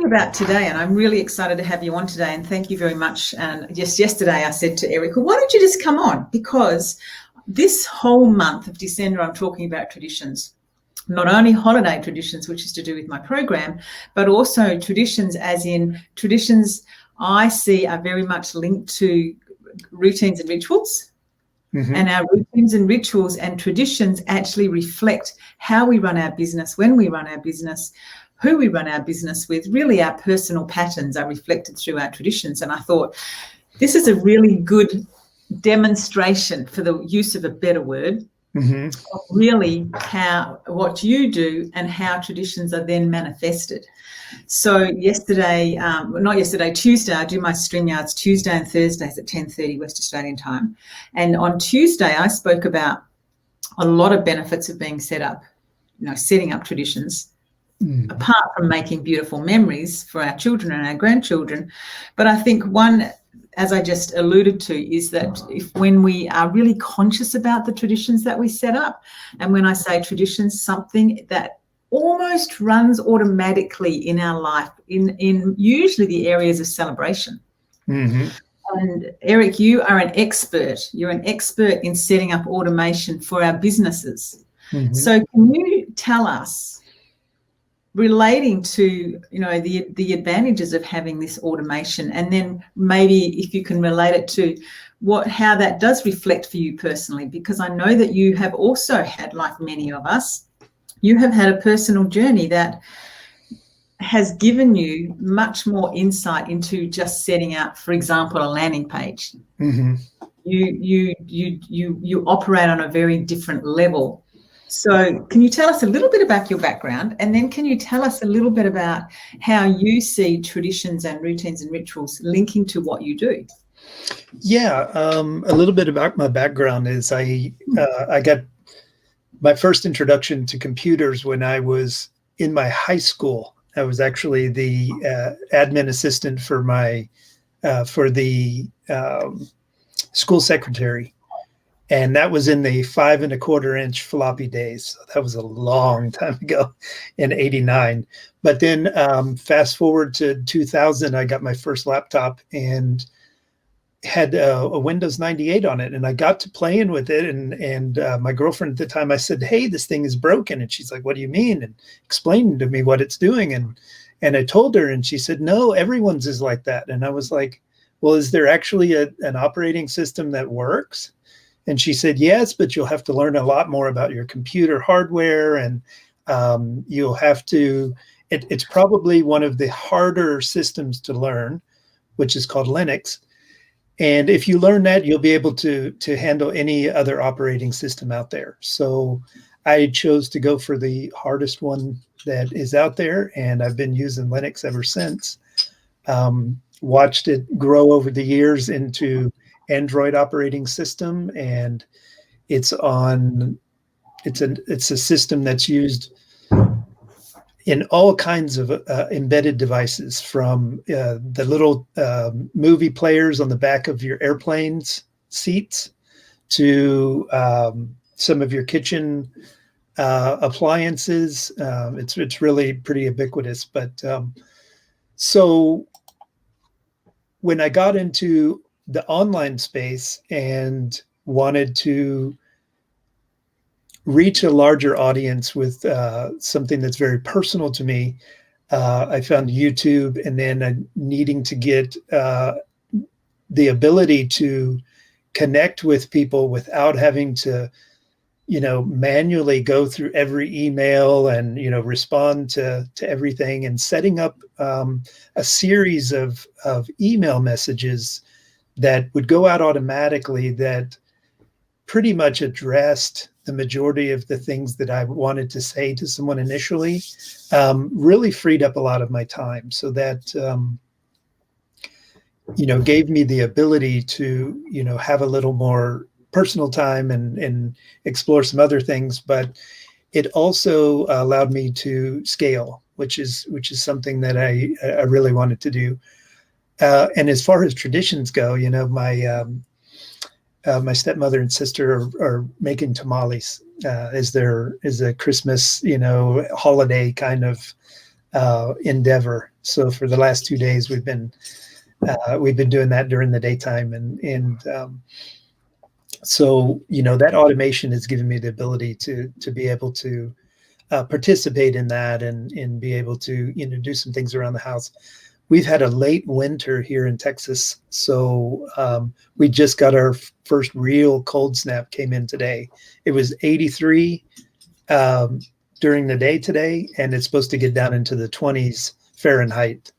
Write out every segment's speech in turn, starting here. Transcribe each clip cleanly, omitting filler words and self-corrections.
talking about today, and I'm really excited to have you on today, and thank you very much. And just yesterday I said to Eric, well, why don't you just come on? Because this whole month of December, I'm talking about traditions. Not only holiday traditions, which is to do with my program, but also traditions as in traditions I see are very much linked to routines and rituals. Mm-hmm. And our routines and rituals and traditions actually reflect how we run our business, when we run our business, who we run our business with. Really, our personal patterns are reflected through our traditions. And I thought this is a really good demonstration, for the use of a better word, mm-hmm. of really what you do and how traditions are then manifested. So Tuesday, I do my StreamYards Tuesday and Thursdays at 10:30 West Australian time. And on Tuesday, I spoke about a lot of benefits of being setting up traditions, apart from making beautiful memories for our children and our grandchildren. But I think one, as I just alluded to, is that when we are really conscious about the traditions that we set up, and when I say traditions, something that almost runs automatically in our life, in usually the areas of celebration. Mm-hmm. And Eric, you are an expert. You're an expert in setting up automation for our businesses. Mm-hmm. So can you tell us, relating to the advantages of having this automation, and then maybe if you can relate it to how that does reflect for you personally, because I know that you have also had, like many of us, you have had a personal journey that has given you much more insight into just setting out, for example, a landing page. Mm-hmm. You operate on a very different level. So can you tell us a little bit about your background, and then can you tell us a little bit about how you see traditions and routines and rituals linking to what you do? Yeah, a little bit about my background is I got my first introduction to computers when I was in my high school. I was actually the admin assistant for the school secretary. And that was in the 5 1/4-inch floppy days. So that was a long time ago, in '89. But then fast forward to 2000, I got my first laptop and had a Windows 98 on it. And I got to playing with it. And my girlfriend at the time, I said, hey, this thing is broken. And she's like, what do you mean? And explained to me what it's doing. And I told her, and she said, no, everyone's is like that. And I was like, well, is there actually an operating system that works? And she said, yes, but you'll have to learn a lot more about your computer hardware. And you'll have to, it's probably one of the harder systems to learn, which is called Linux. And if you learn that, you'll be able to handle any other operating system out there. So I chose to go for the hardest one that is out there. And I've been using Linux ever since. Watched it grow over the years into Android operating system, and it's a system that's used in all kinds of embedded devices, from the little movie players on the back of your airplane's seats to some of your kitchen appliances. It's really pretty ubiquitous. But so when I got into the online space and wanted to reach a larger audience with something that's very personal to me, I found YouTube, and then needing to get the ability to connect with people without having to, manually go through every email and, respond to everything, and setting up a series of email messages that would go out automatically that pretty much addressed the majority of the things that I wanted to say to someone initially, really freed up a lot of my time. So that, gave me the ability to, have a little more personal time and explore some other things. But it also allowed me to scale, which is something that I really wanted to do. And as far as traditions go, my stepmother and sister are making tamales as a Christmas, holiday kind of endeavor. So for the last 2 days, we've been doing that during the daytime, and so that automation has given me the ability to be able to participate in that and be able to do some things around the house. We've had a late winter here in Texas, so we just got our first real cold snap came in today. It was 83 during the day today, and it's supposed to get down into the 20s Fahrenheit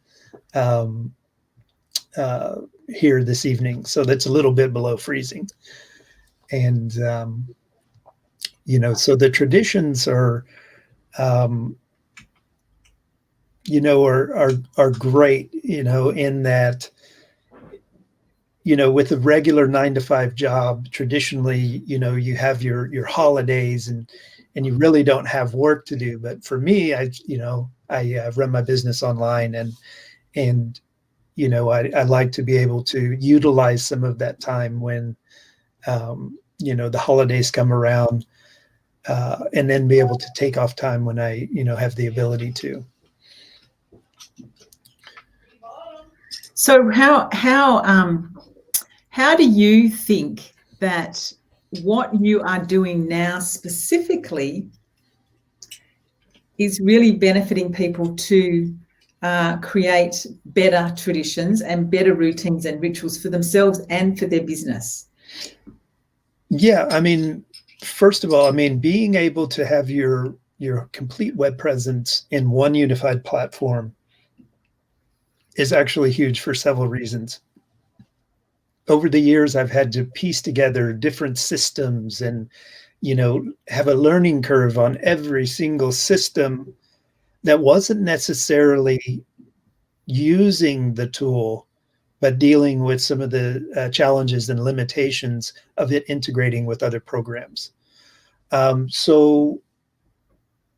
here this evening. So that's a little bit below freezing. And, so the traditions are great, in that, with a regular 9-to-5 job, traditionally, you have your holidays and you really don't have work to do. But for me, I run my business online, and I like to be able to utilize some of that time when, the holidays come around, and then be able to take off time when I, have the ability to. So how do you think that what you are doing now specifically is really benefiting people to create better traditions and better routines and rituals for themselves and for their business? Yeah, I mean, first of all, being able to have your complete web presence in one unified platform is actually huge for several reasons. Over the years, I've had to piece together different systems and, have a learning curve on every single system that wasn't necessarily using the tool, but dealing with some of the challenges and limitations of it integrating with other programs. So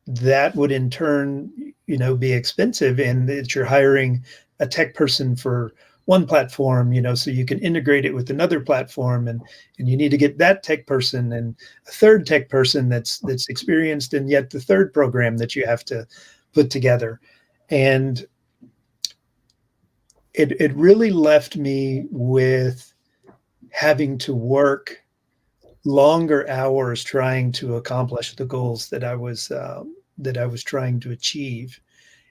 that would in turn, be expensive, and that you're hiring a tech person for one platform, so you can integrate it with another platform, and you need to get that tech person and a third tech person that's experienced in yet the third program that you have to put together. And it really left me with having to work longer hours trying to accomplish the goals that I was trying to achieve.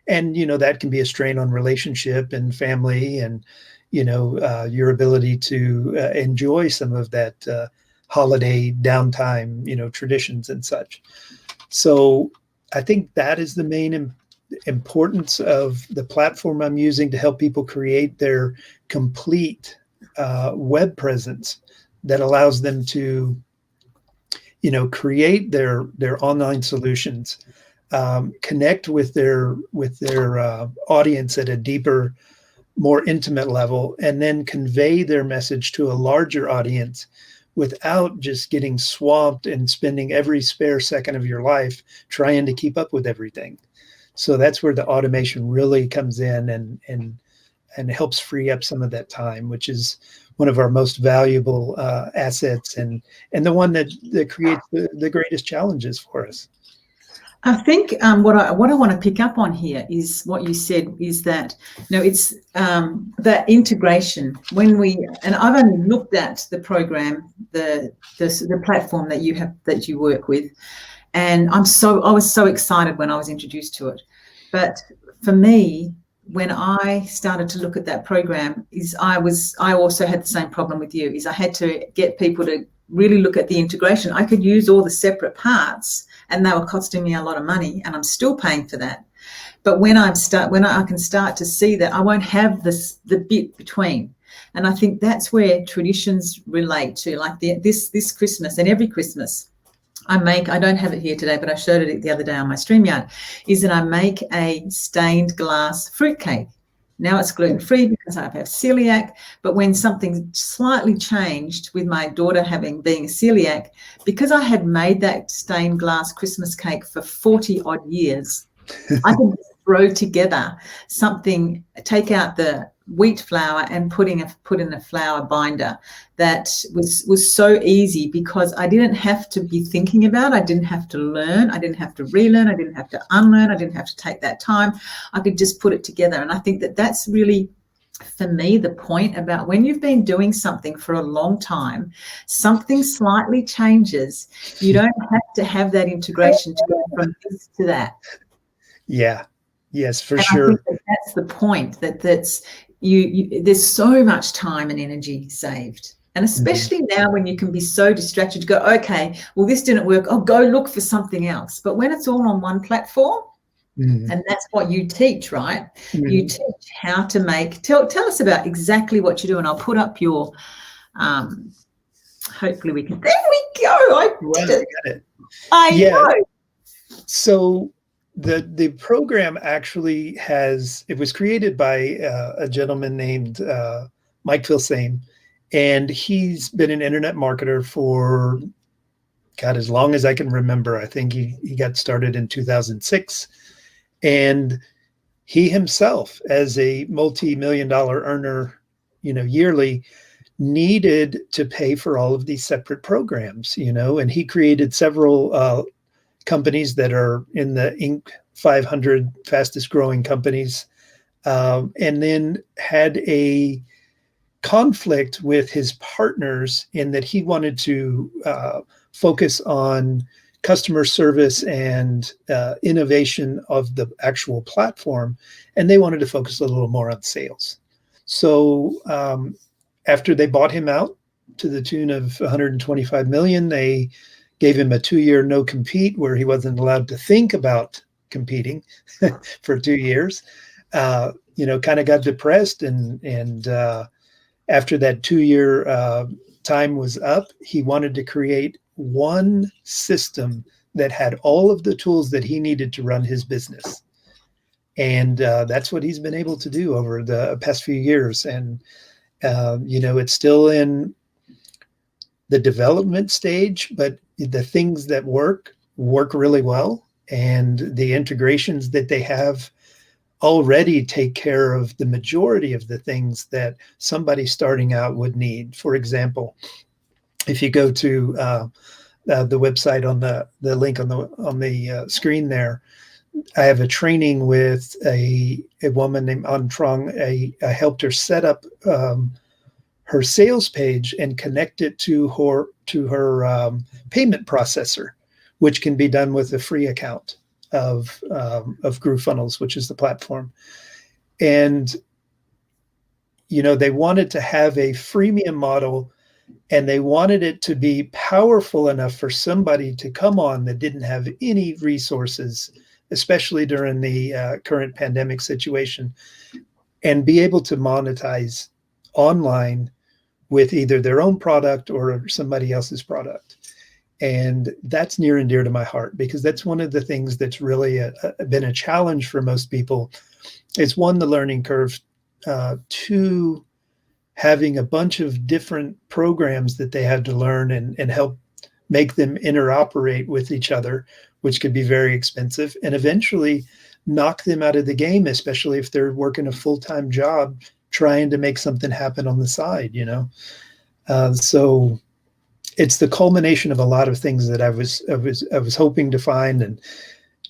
And, that can be a strain on relationship and family and, your ability to enjoy some of that holiday downtime, traditions and such. So I think that is the main importance of the platform I'm using to help people create their complete web presence that allows them to, create their online solutions, connect with their audience at a deeper, more intimate level, and then convey their message to a larger audience without just getting swamped and spending every spare second of your life trying to keep up with everything. So that's where the automation really comes in and helps free up some of that time, which is one of our most valuable assets, and the one that creates the greatest challenges for us. I think what I want to pick up on here is what you said, is that it's that integration. And I've only looked at the program, the platform that you work with, and I was so excited when I was introduced to it. But for me, when I started to look at that program, I also had the same problem with you. Is I had to get people to really look at the integration. I could use all the separate parts, and they were costing me a lot of money, and I'm still paying for that. But when I can start to see that I won't have the bit between, and I think that's where traditions relate to, like this Christmas and every Christmas. I don't have it here today, but I showed it the other day on my StreamYard, is that I make a stained glass fruitcake. Now it's gluten-free because I have celiac, but when something slightly changed with my daughter being a celiac, because I had made that stained glass Christmas cake for 40 odd years, I could throw together something, take out the wheat flour and put in a flour binder. That was so easy because I didn't have to be thinking about it. I didn't have to learn. I didn't have to relearn. I didn't have to unlearn. I didn't have to take that time. I could just put it together. And I think that that's really, for me, the point about when you've been doing something for a long time, something slightly changes. You don't have to have that integration to go from this to that. Yeah. Yes, for And sure. I think that's the point, that's there's so much time and energy saved. And especially now when you can be so distracted, you go, okay, well, this didn't work. Oh, go look for something else. But when it's all on one platform, and that's what you teach, right? You teach how to make, tell us about exactly what you do. And I'll put up your, hopefully we can, there we go. I did it. I know. So the program actually it was created by a gentleman named Mike Filsane, and he's been an internet marketer for, God, as long as I can remember. I think he got started in 2006. And he himself, as a multi-million-dollar earner, yearly, needed to pay for all of these separate programs, and he created several companies that are in the Inc. 500 fastest growing companies, and then had a conflict with his partners in that he wanted to focus on customer service and innovation of the actual platform, and they wanted to focus a little more on sales. So after they bought him out to the tune of 125 million, they gave him a 2-year no compete where he wasn't allowed to think about competing for 2 years. Kind of got depressed, and after that 2-year time was up, he wanted to create one system that had all of the tools that he needed to run his business. And that's what he's been able to do over the past few years. And, it's still in the development stage, but the things that work really well. And the integrations that they have already take care of the majority of the things that somebody starting out would need. For example, if you go to the website on the link on the screen there, I have a training with a woman named An Trong. I helped her set up her sales page and connect it to her payment processor, which can be done with a free account of GrooveFunnels, which is the platform. And they wanted to have a freemium model, and they wanted it to be powerful enough for somebody to come on that didn't have any resources, especially during the current pandemic situation, and be able to monetize online with either their own product or somebody else's product. And that's near and dear to my heart, because that's one of the things that's really been a challenge for most people. It's one, the learning curve, two, having a bunch of different programs that they had to learn and help make them interoperate with each other, which could be very expensive, and eventually knock them out of the game, especially if they're working a full-time job trying to make something happen on the side, So it's the culmination of a lot of things that I was hoping to find, and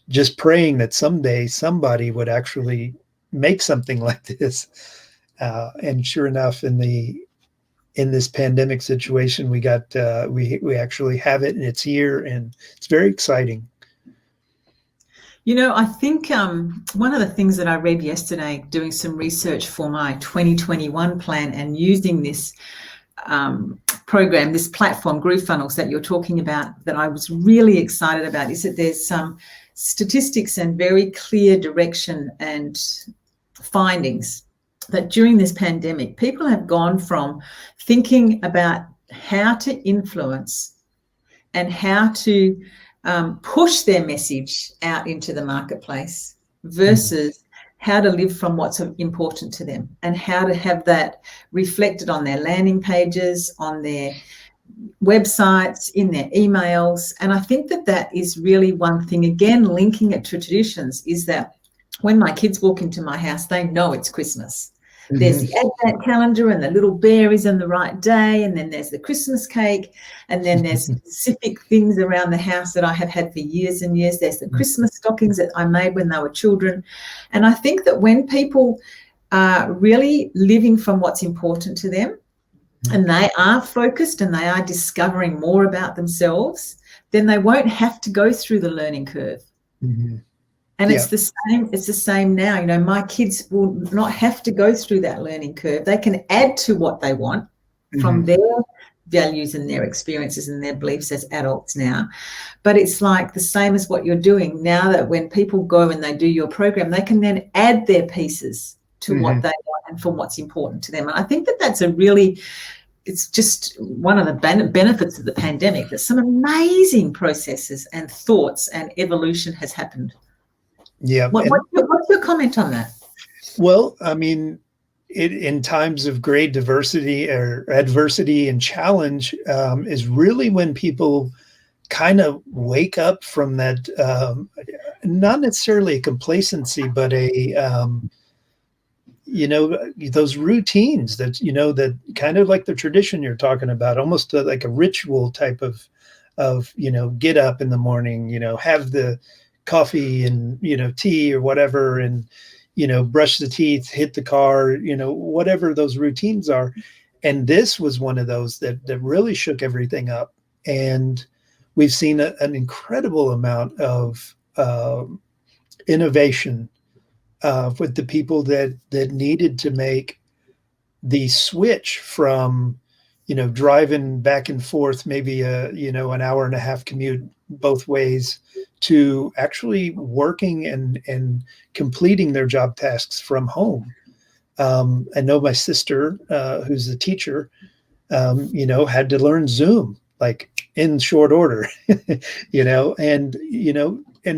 just praying that someday somebody would actually make something like this. And sure enough, in this pandemic situation, we got we actually have it, and it's here, and it's very exciting. I think one of the things that I read yesterday, doing some research for my 2021 plan and using this program, this platform, GrooveFunnels, that you're talking about, that I was really excited about, is that there's some statistics and very clear direction and findings that during this pandemic, people have gone from thinking about how to influence and how to push their message out into the marketplace versus how to live from what's important to them, and how to have that reflected on their landing pages, on their websites, in their emails. And I think that is really one thing, again, linking it to traditions, is that when my kids walk into my house, they know it's Christmas. There's Mhm. the Advent calendar and the little bear is on the right day, and then there's the Christmas cake, and then there's specific things around the house that I have had for years and years. There's the Christmas stockings that I made when they were children. And I think that when people are really living from what's important to them, and they are focused and they are discovering more about themselves, then they won't have to go through the learning curve. Mhm. And Yeah. it's the same now. You know, my kids will not have to go through that learning curve. They can add to what they want from Mhm. their values and their experiences and their beliefs as adults now. But it's like the same as what you're doing now, that when people go and they do your program, they can then add their pieces to what Mhm. they want and from what's important to them. And I think that that's a really, it's just one of the benefits of the pandemic, that some amazing processes and thoughts and evolution has happened. Yeah. What's your comment on that? Well, I mean, in times of great diversity or adversity and challenge, is really when people kind of wake up from that, not necessarily a complacency, but a, those routines that, that kind of like the tradition you're talking about, almost like a ritual type of, get up in the morning, have the coffee and, tea or whatever, and, brush the teeth, hit the car, whatever those routines are. And this was one of those that really shook everything up. And we've seen an incredible amount of innovation with the people that needed to make the switch from, driving back and forth, maybe an hour and a half commute both ways, to actually working and completing their job tasks from home. I know my sister, who's a teacher, had to learn Zoom like in short order, and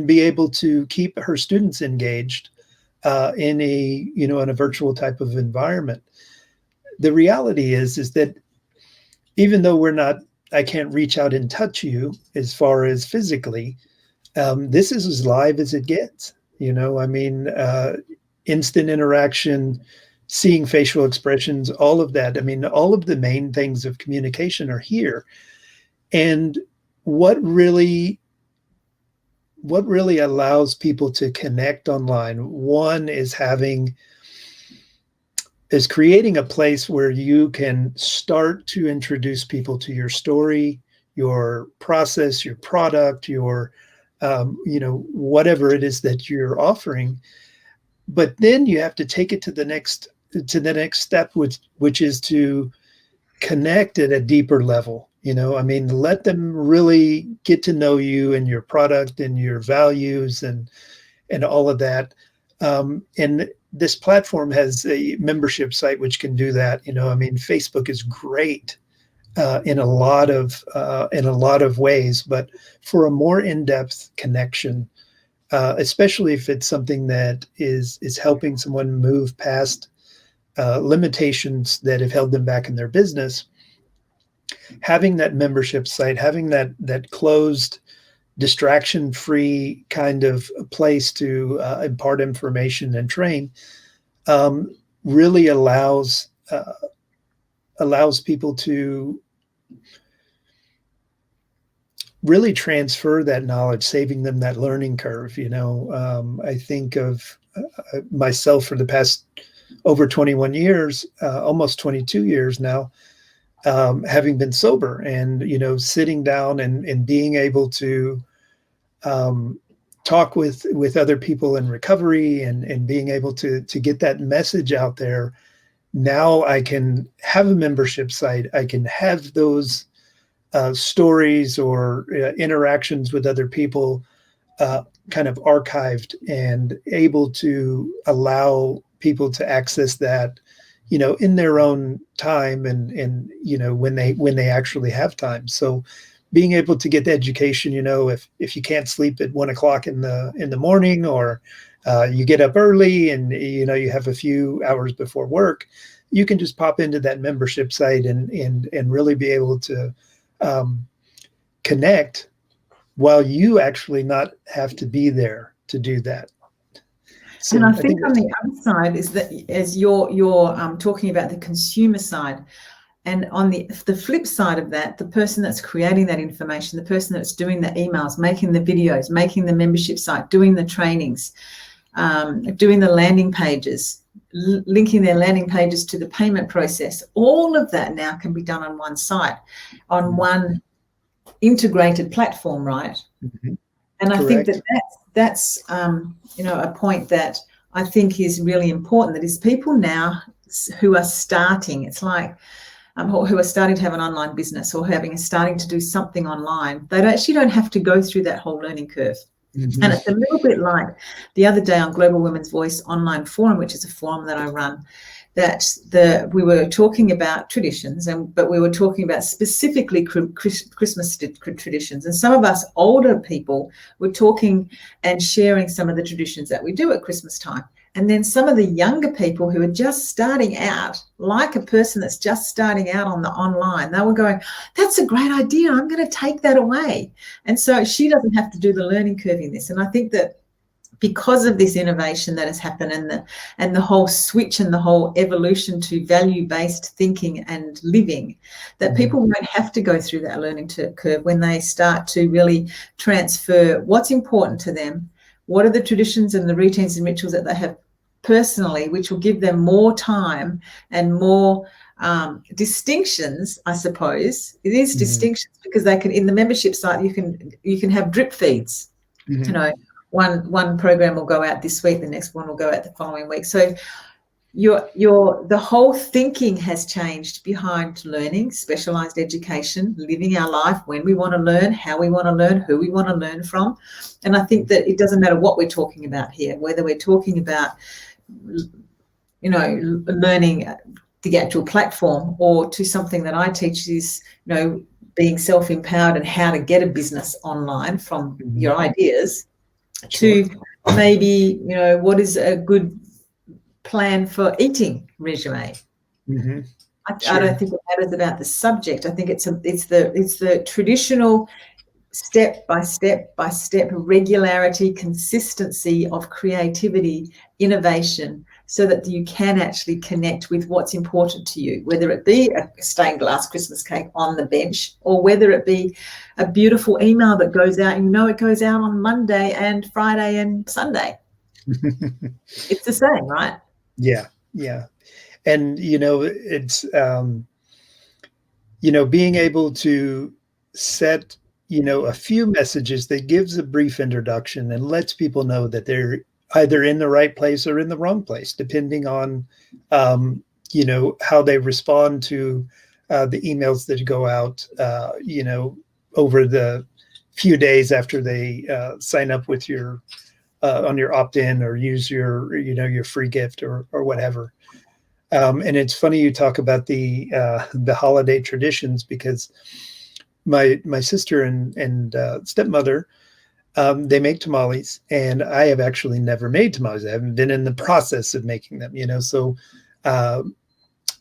be able to keep her students engaged in a virtual type of environment. The reality is that even though I can't reach out and touch you as far as physically, this is as live as it gets. I mean, instant interaction, seeing facial expressions, all of that. I mean, all of the main things of communication are here. And what really allows people to connect online, one is creating a place where you can start to introduce people to your story, your process, your product, your whatever it is that you're offering. But then you have to take it to the next step, which is to connect at a deeper level. I mean, let them really get to know you and your product and your values and all of that. And this platform has a membership site which can do that. I mean, Facebook is great in a lot of ways, but for a more in-depth connection, especially if it's something that is helping someone move past limitations that have held them back in their business, having that membership site, having that closed, distraction-free kind of place to impart information and train, really allows people to really transfer that knowledge, saving them that learning curve. I think of myself for the past over 21 years, almost 22 years now, having been sober, and sitting down and being able to talk with other people in recovery, and being able to get that message out there. Now I can have a membership site. I can have those stories or interactions with other people kind of archived and able to allow people to access that, in their own time, and when they actually have time. So being able to get the education, if you can't sleep at 1 o'clock in the morning, or you get up early and you have a few hours before work, you can just pop into that membership site and really be able to connect while you actually not have to be there to do that. And So I I think think on that's, the other side is that as you're talking about the consumer side, and on the flip side of that, the person that's creating that information, the person that's doing the emails, making the videos, making the membership site, doing the trainings, doing the landing pages, linking their landing pages to the payment process, all of that now can be done on one site, on one integrated platform, right? Mhm. And I think Correct. that's a point that I think is really important. That is people now who are starting. It's like who are starting to have an online business or starting to do something online. They actually don't have to go through that whole learning curve. Mhm. And it's a little bit like the other day on Global Women's Voice online forum, which is a forum that I run, that we were talking about traditions, but we were talking about specifically Christmas traditions. And some of us older people were talking and sharing some of the traditions that we do at Christmas time. And then some of the younger people who are just starting out, like a person that's just starting out on the online, they were going, that's a great idea. I'm going to take that away. And so she doesn't have to do the learning curve in this. And I think that because of this innovation that has happened and the whole switch and the whole evolution to value-based thinking and living, that people won't have to go through that learning curve when they start to really transfer what's important to them, what are the traditions and the routines and rituals that they have personally, which will give them more time and more distinctions, I suppose. It is distinctions because they can, in the membership site, you can have drip feeds. You know, one program will go out this week, the next one will go out the following week. So the whole thinking has changed behind learning, specialized education, living our life when we want to learn, how we want to learn, who we want to learn from. And I think that it doesn't matter what we're talking about here, whether we're talking about, learning the actual platform or to something that I teach is, being self-empowered and how to get a business online from your ideas Sure. to maybe, what is a good plan for eating resume. Mm-hmm. I Sure. don't think it matters about the subject. I think it's the traditional step by step by step regularity, consistency of creativity, innovation, so that you can actually connect with what's important to you, whether it be a stained glass Christmas cake on the bench or whether it be a beautiful email that goes out, it goes out on Monday and Friday and Sunday. It's the same, right? Yeah. Yeah. And, it's, being able to set, a few messages that gives a brief introduction and lets people know that they're either in the right place or in the wrong place, depending on, how they respond to the emails that go out, over the few days after they sign up with your on your opt-in or use your free gift or whatever. And it's funny you talk about the holiday traditions because my sister and stepmother, they make tamales, and I have actually never made tamales. I haven't been in the process of making them. So uh,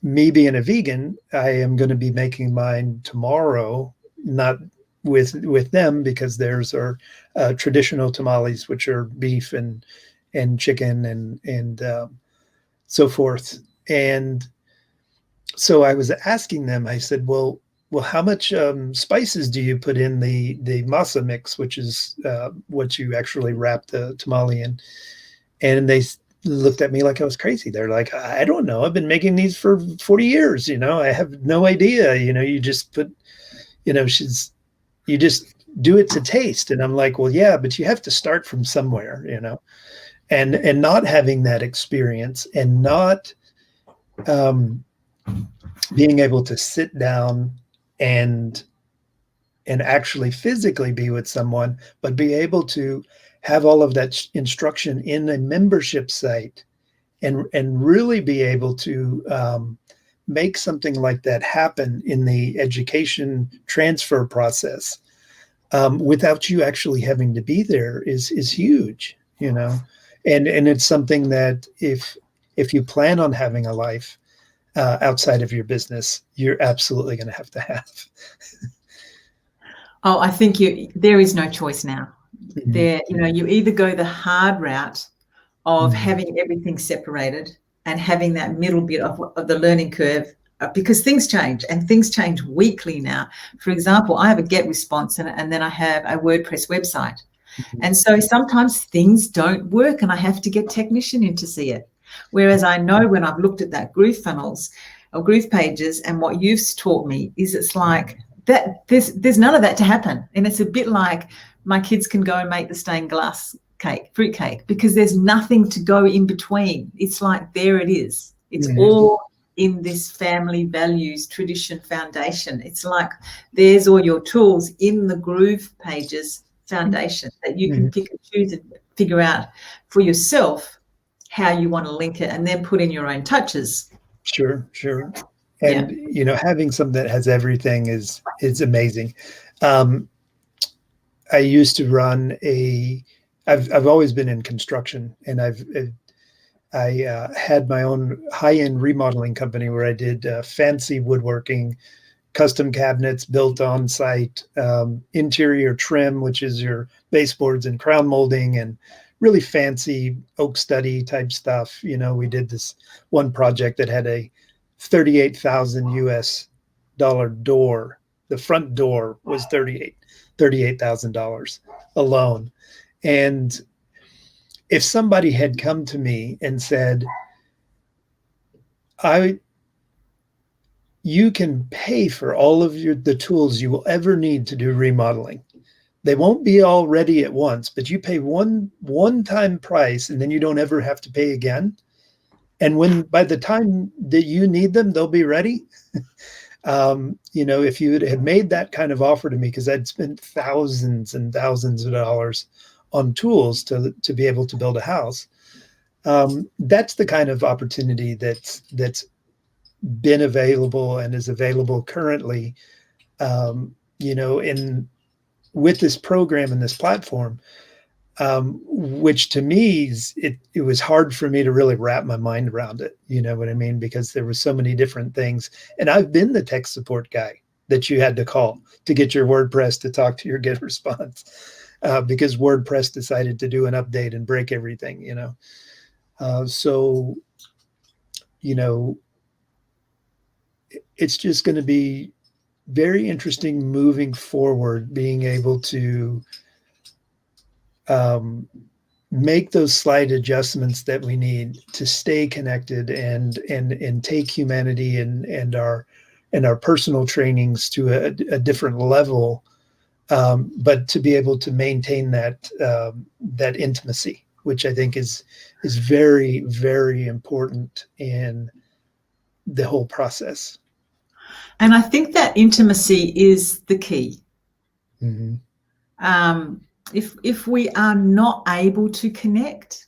me being a vegan, I am going to be making mine tomorrow, not with them because theirs are traditional tamales, which are beef and chicken and so forth. And so I was asking them, I said, well, how much spices do you put in the masa mix, which is what you actually wrap the tamale in? And they looked at me like I was crazy. They're like, I don't know. I've been making these for 40 years. I have no idea. You just put, you just do it to taste. And I'm like, well, yeah, but you have to start from somewhere, and not having that experience and not being able to sit down and actually physically be with someone, but be able to have all of that instruction in a membership site and really be able to make something like that happen in the education transfer process without you actually having to be there is huge, and it's something that if you plan on having a life outside of your business, you're absolutely going to have. Oh, I think there is no choice now. Mhm. You either go the hard route of Mhm. having everything separated and having that middle bit of the learning curve, because things change and things change weekly now. For example, I have a GET response and then I have a WordPress website. And so sometimes things don't work and I have to get a technician in to see it. Whereas I know when I've looked at that groove funnels or groove pages, and what you've taught me is it's like that there's none of that to happen. And it's a bit like my kids can go and make the stained glass cake, fruit cake, because there's nothing to go in between. It's like there it is. It's all in this family values tradition foundation. It's like there's all your tools in the groove pages foundation that you can pick and choose and figure out for yourself how you want to link it and then put in your own touches. Sure, sure. Yeah. And having something that has everything is amazing. Um, I used to run I've always been in construction, and I had my own high-end remodeling company where I did fancy woodworking, custom cabinets built on site, interior trim, which is your baseboards and crown molding, and really fancy oak study type stuff. We did this one project that had a 38,000 US dollar door. The front door was $38,000 alone. And if somebody had come to me and said, you can pay for all of the tools you will ever need to do remodeling. They won't be all ready at once, but you pay one-time price and then you don't ever have to pay again. And by the time that you need them, they'll be ready. If you had made that kind of offer to me, because I'd spent thousands and thousands of dollars on tools to be able to build a house, that's the kind of opportunity that's been available and is available currently, in with this program and this platform, which to me it was hard for me to really wrap my mind around it. You know what I mean? Because there were so many different things, and I've been the tech support guy that you had to call to get your WordPress to talk to your GET response, because WordPress decided to do an update and break everything. So it's just going to be very interesting moving forward, being able to make those slight adjustments that we need to stay connected and take humanity and our personal trainings to a different level, but to be able to maintain that intimacy, which I think is very, very important in the whole process. And I think that intimacy is the key. Mm-hmm. If we are not able to connect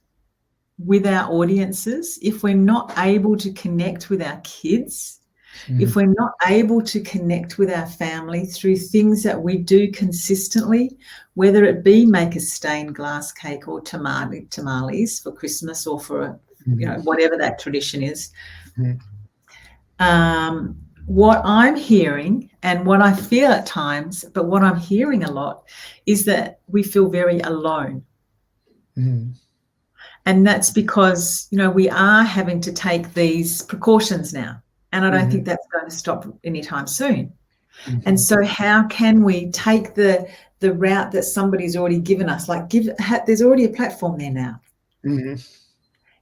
with our audiences, if we're not able to connect with our kids, if we're not able to connect with our family through things that we do consistently, whether it be make a stained glass cake or tamales for Christmas or for whatever that tradition is, what I'm hearing and what I feel at times, but what I'm hearing a lot, is that we feel very alone. And that's because, we are having to take these precautions now. And I don't think that's going to stop anytime soon. And so how can we take the route that somebody's already given us? There's already a platform there now.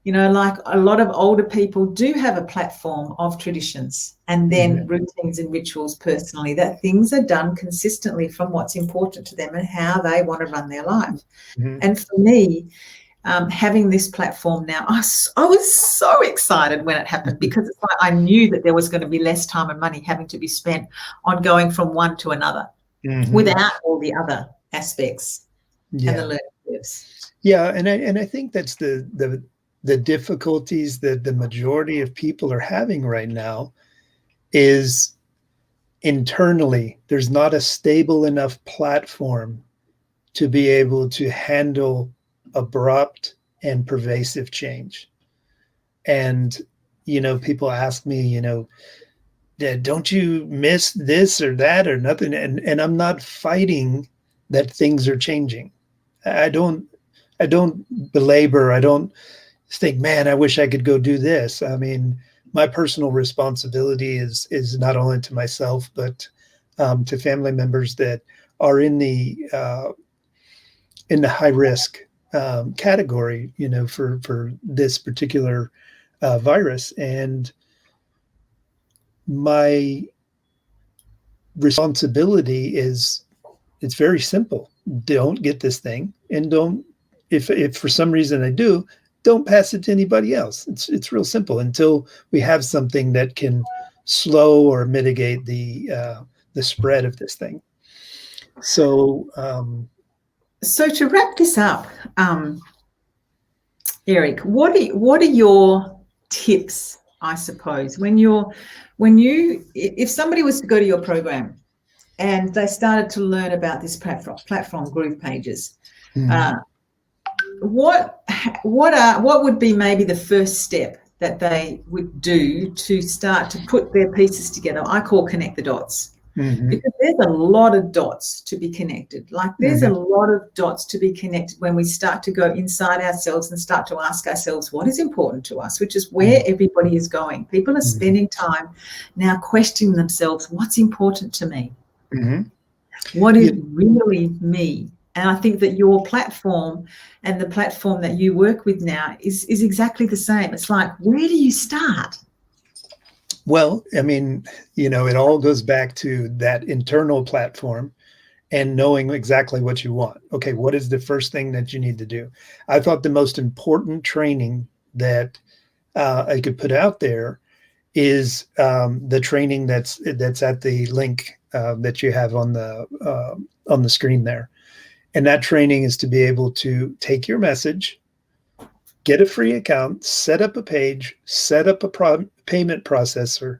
Like a lot of older people do have a platform of traditions and then routines and rituals personally, that things are done consistently from what's important to them and how they want to run their life. And for me, having this platform now, I was so excited when it happened, because it's like I knew that there was going to be less time and money having to be spent on going from one to another without all the other aspects and the learning curves. Yeah, and I think that's the difficulties that the majority of people are having right now is internally. There's not a stable enough platform to be able to handle abrupt and pervasive change. And, people ask me, don't you miss this or that or nothing? And I'm not fighting that things are changing. I don't don't belabor. I don't think, man, I wish I could go do this. I mean, my personal responsibility is not only to myself, but to family members that are in the high risk category, for this particular virus. And my responsibility is, it's very simple. Don't get this thing, and don't, if for some reason I do, don't pass it to anybody else. It's real simple until we have something that can slow or mitigate the spread of this thing. So So to wrap this up, Eric, what are your tips, I suppose, if somebody was to go to your program and they started to learn about this platform Groove Pages, what would be maybe the first step that they would do to start to put their pieces together? I call connect the dots. Because there's a lot of dots to be connected. Like there's a lot of dots to be connected when we start to go inside ourselves and start to ask ourselves what is important to us, which is where everybody is going. People are spending time now questioning themselves, what's important to me? What is really me? And I think that your platform and the platform that you work with now is exactly the same. It's like, where do you start? Well, I mean, it all goes back to that internal platform and knowing exactly what you want. Okay, what is the first thing that you need to do? I thought the most important training that I could put out there is the training that's at the link that you have on the screen there. And that training is to be able to take your message, get a free account, set up a page, set up a payment processor,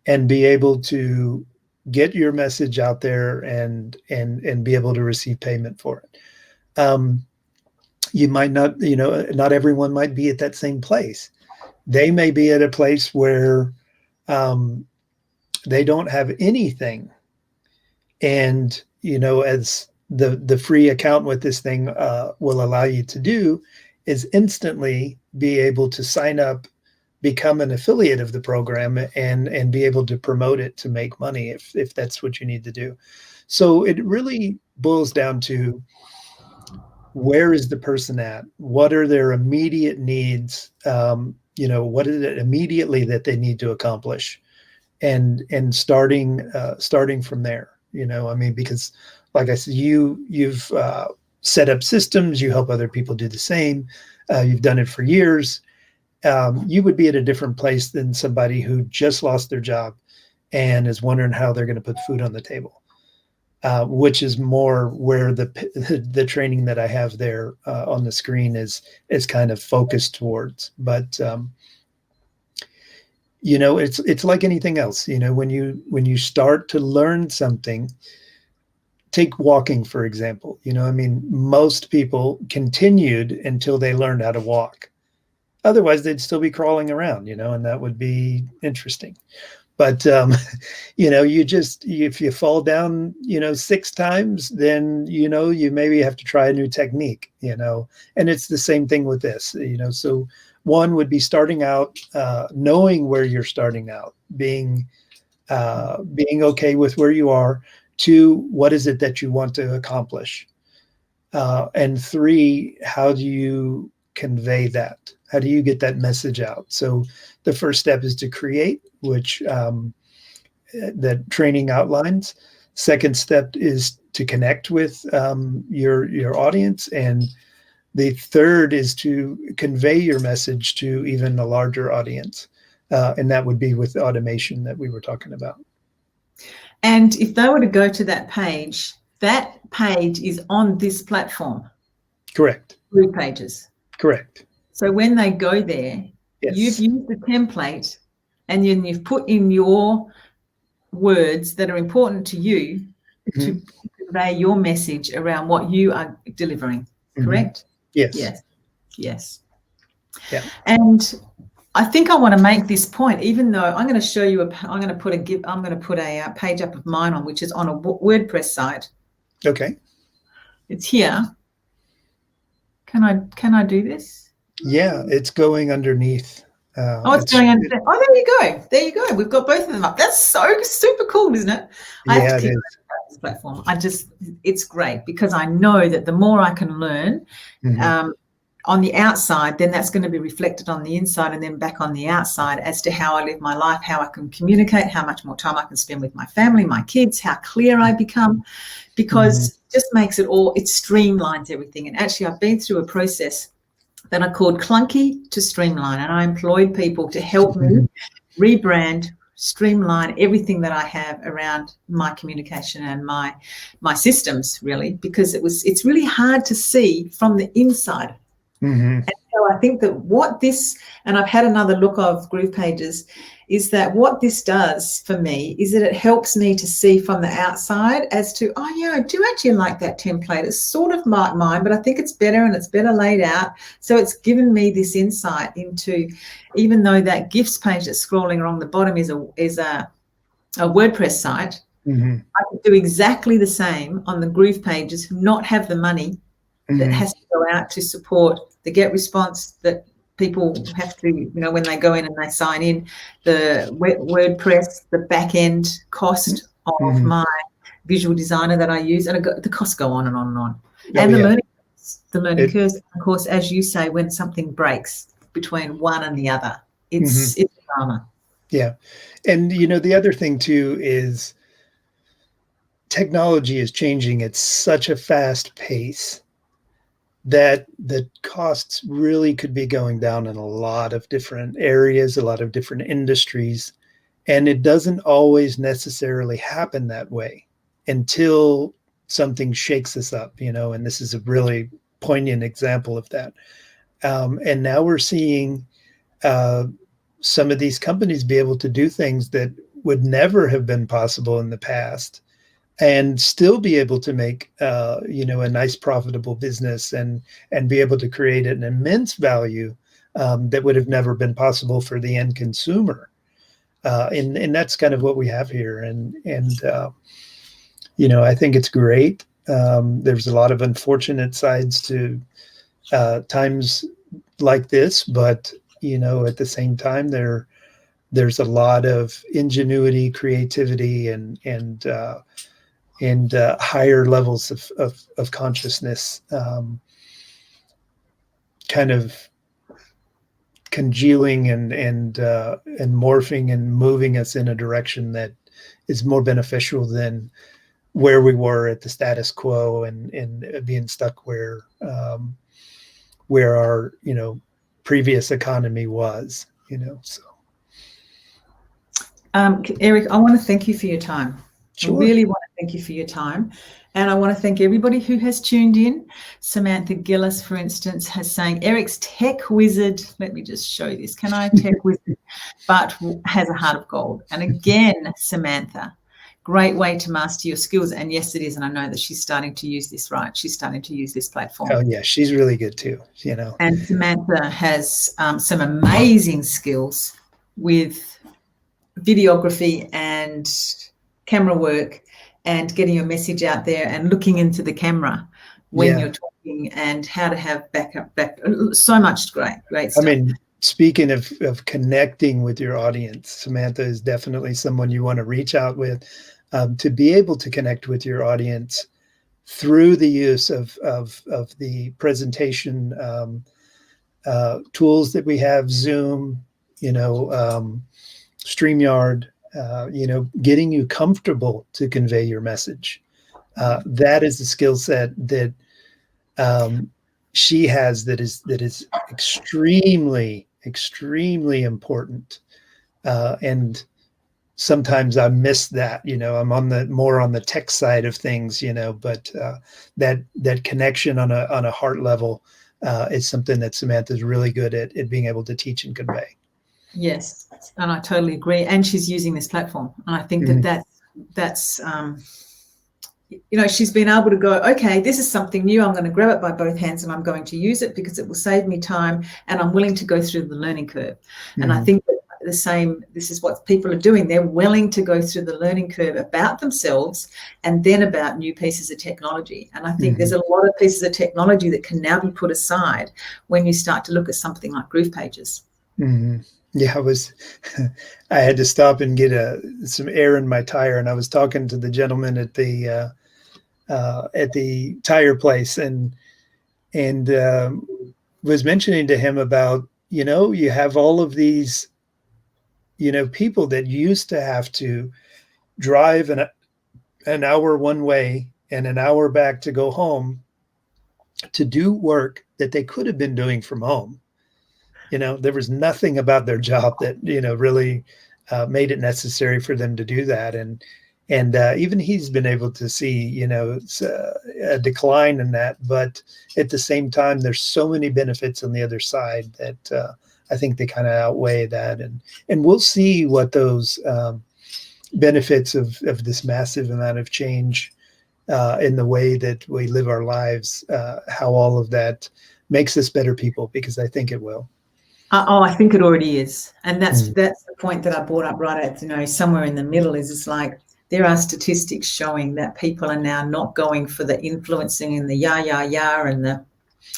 and be able to get your message out there and be able to receive payment for it. You might not, not everyone might be at that same place. They may be at a place where they don't have anything. And, as the free account with this thing will allow you to do is instantly be able to sign up, become an affiliate of the program, and be able to promote it to make money if that's what you need to do. So it really boils down to, where is the person at? What are their immediate needs? What is it immediately that they need to accomplish? And starting from there, I mean, because like I said, you've set up systems, you help other people do the same. You've done it for years. You would be at a different place than somebody who just lost their job and is wondering how they're going to put food on the table, which is more where the training that I have there on the screen is kind of focused towards. But it's like anything else. When you start to learn something, take walking, for example. I mean, most people continued until they learned how to walk. Otherwise, they'd still be crawling around, and that would be interesting. But, if you fall down, 6 times, then, you maybe have to try a new technique, and it's the same thing with this, so one would be starting out, knowing where you're starting out, being okay with where you are. 2, what is it that you want to accomplish? And 3, how do you convey that? How do you get that message out? So the first step is to create, which that training outlines. Second step is to connect with your audience. And the third is to convey your message to even a larger audience. And that would be with automation that we were talking about. And if they were to go to that page is on this platform. Correct. Groove Pages. Correct. So when they go there, yes, you've used the template and then you've put in your words that are important to you to convey your message around what you are delivering. Correct? Yes. Yes. Yeah. And I think I want to make this point, even though I'm going to show you I'm going to put a page up of mine on, which is on a WordPress site. Okay. It's here. Can I do this? Yeah, it's going underneath. Oh, it's going under. Oh, there you go. There you go. We've got both of them up. That's so super cool, isn't it? I have Yeah, to it keep is. this platform. It's great because I know that the more I can learn on the outside, then that's going to be reflected on the inside and then back on the outside as to how I live my life, how I can communicate, how much more time I can spend with my family, my kids, how clear I become, because it just makes it streamlines everything. And actually, I've been through a process that I called Clunky to Streamline, and I employed people to help me rebrand, streamline everything that I have around my communication and my systems, really, because it's really hard to see from the inside. And so I think that and I've had another look of Groove Pages, is that what this does for me is that it helps me to see from the outside as to, oh yeah, I do actually like that template. It's sort of like mine, but I think it's better and it's better laid out. So it's given me this insight into, even though that gifts page that's scrolling along the bottom is a WordPress site, I can do exactly the same on the Groove Pages, not have the money that has to go out to support the get response that people have to, when they go in and they sign in, the WordPress, the back end cost of my visual designer that I use, and the costs go on and on and on. And the learning curves, of course, as you say, when something breaks between one and the other, it's a drama. Yeah. And, the other thing too is technology is changing at such a fast pace that the costs really could be going down in a lot of different areas, a lot of different industries. And it doesn't always necessarily happen that way until something shakes us up, and this is a really poignant example of that. And now we're seeing some of these companies be able to do things that would never have been possible in the past and still be able to make a nice profitable business and be able to create an immense value that would have never been possible for the end consumer. And that's kind of what we have here. And I think it's great. There's a lot of unfortunate sides to times like this, but at the same time, there's a lot of ingenuity, creativity, and higher levels of consciousness kind of congealing and morphing and moving us in a direction that is more beneficial than where we were at the status quo and being stuck where our previous economy was. So Eric, I want to thank you for your time. Sure. I really want to thank you for your time. And I want to thank everybody who has tuned in. Samantha Gillis, for instance, has saying, Eric's tech wizard. Let me just show this. Can I tech wizard? But has a heart of gold. And again, Samantha, great way to master your skills. And yes, it is. And I know that she's starting to use this, right? She's starting to use this platform. Oh, yeah. She's really good too, And Samantha has some amazing skills with videography and camera work and getting your message out there and looking into the camera when you're talking and how to have back. So much great stuff. I mean, speaking of connecting with your audience, Samantha is definitely someone you want to reach out with to be able to connect with your audience through the use of the presentation tools that we have, Zoom, StreamYard, getting you comfortable to convey your message. That is the skill set that she has that is extremely, extremely important. And sometimes I miss that, I'm more on the tech side of things, but that connection on a heart level is something that Samantha's really good at being able to teach and convey. Yes, and I totally agree. And she's using this platform. And I think that's she's been able to go, okay, this is something new. I'm going to grab it by both hands and I'm going to use it because it will save me time and I'm willing to go through the learning curve. And I think that the same. This is what people are doing. They're willing to go through the learning curve about themselves and then about new pieces of technology. And I think there's a lot of pieces of technology that can now be put aside when you start to look at something like Groove Pages. Yeah, I had to stop and get some air in my tire, and I was talking to the gentleman at the tire place, and was mentioning to him about, you have all of these, people that used to have to drive an hour one way and an hour back to go home to do work that they could have been doing from home. There was nothing about their job that, really made it necessary for them to do that. And even he's been able to see, a decline in that. But at the same time, there's so many benefits on the other side that I think they kind of outweigh that. And we'll see what those benefits of this massive amount of change in the way that we live our lives, how all of that makes us better people, because I think it will. I think it already is. And that's the point that I brought up right at, somewhere in the middle is it's like there are statistics showing that people are now not going for the influencing and the yah, and the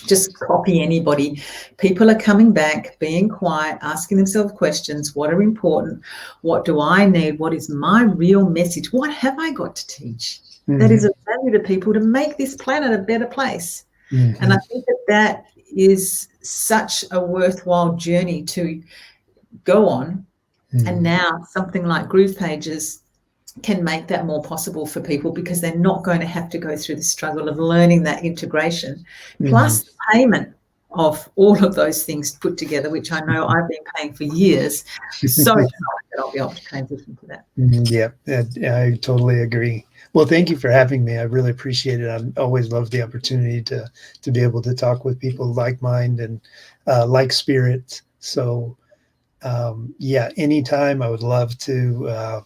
just copy anybody. People are coming back, being quiet, asking themselves questions. What are important? What do I need? What is my real message? What have I got to teach that is of value to people to make this planet a better place? And I think that is such a worthwhile journey to go on. And now something like Groove Pages can make that more possible for people, because they're not going to have to go through the struggle of learning that integration, plus payment of all of those things put together, which I know I've been paying for years. So excited that I'll be able to transition to that. Yeah, I totally agree. Well, thank you for having me. I really appreciate it. I always love the opportunity to be able to talk with people like mind and like spirit. So anytime I would love to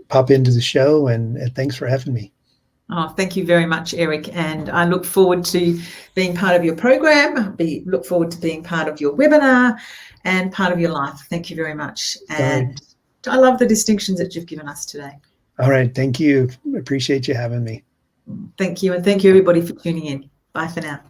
pop into the show, and thanks for having me. Oh, thank you very much, Eric. And I look forward to being part of your program. Look forward to being part of your webinar and part of your life. Thank you very much. And I love the distinctions that you've given us today. All right. Thank you. Appreciate you having me. Thank you. And thank you, everybody, for tuning in. Bye for now.